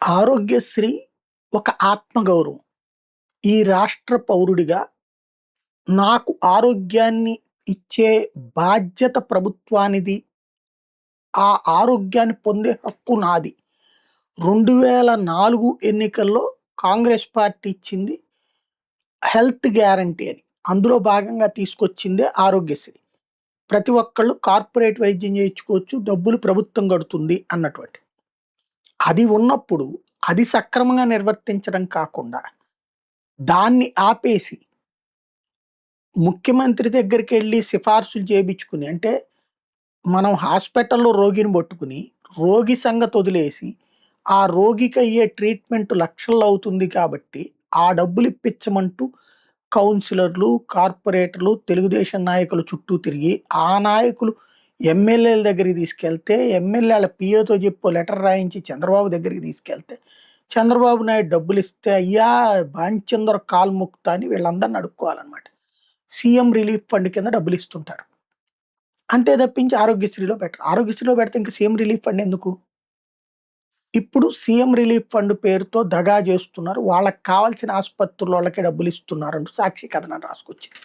ఆరోగ్యశ్రీ ఒక ఆత్మగౌరవం. ఈ రాష్ట్ర పౌరుడిగా నాకు ఆరోగ్యాన్ని ఇచ్చే బాధ్యత ప్రభుత్వానిది. ఆ ఆరోగ్యాన్ని పొందే హక్కు నాది. 2004 ఎన్నికల్లో కాంగ్రెస్ పార్టీ ఇచ్చింది హెల్త్ గ్యారంటీ అని. అందులో భాగంగా తీసుకొచ్చిందే ఆరోగ్యశ్రీ. ప్రతి ఒక్కళ్ళు కార్పొరేట్ వైద్యం చేయించుకోవచ్చు, డబ్బులు ప్రభుత్వం కడుతుంది అన్నటువంటి. అది ఉన్నప్పుడు అది సక్రమంగా నిర్వర్తించడం కాకుండా దాన్ని ఆపేసి ముఖ్యమంత్రి దగ్గరికెళ్ళి సిఫార్సులు చేపించుకుని, అంటే మనం హాస్పిటల్‌లో రోగిని పట్టుకుని, రోగి సంగతి వదిలేసి, ఆ రోగికి అయ్యే ట్రీట్మెంట్ లక్షల్లో అవుతుంది కాబట్టి, ఆ డబ్బులు ఇప్పించమంటూ కౌన్సిలర్‌లు, కార్పొరేటర్‌లు, తెలుగుదేశం నాయకుల చుట్టూ తిరిగి, ఆ నాయకులు ఎమ్మెల్యేల దగ్గరికి తీసుకెళ్తే, ఎమ్మెల్యేల పీఏతో చెప్పి లెటర్ రాయించి చంద్రబాబు దగ్గరికి తీసుకెళ్తే, చంద్రబాబు నాయుడు డబ్బులిస్తే, "అయ్యా! బాంచందర్ కాలు మొక్కుతా" అని వీళ్ళందరిని అడుక్కోవాలన్నమాట. సీఎం రిలీఫ్ ఫండ్ కింద డబ్బులిస్తుంటారు. అంతే తప్పించి ఆరోగ్యశ్రీలో పెట్టరు. ఆరోగ్యశ్రీలో పెడితే ఇంక సీఎం రిలీఫ్ ఫండ్ ఎందుకు? ఇప్పుడు సీఎం రిలీఫ్ ఫండ్ పేరుతో దగా చేస్తున్నారు. వాళ్ళకి కావాల్సిన ఆసుపత్రులోళ్ళకే డబ్బులిస్తున్నారంటూ సాక్షి కథనం రాసుకొచ్చింది.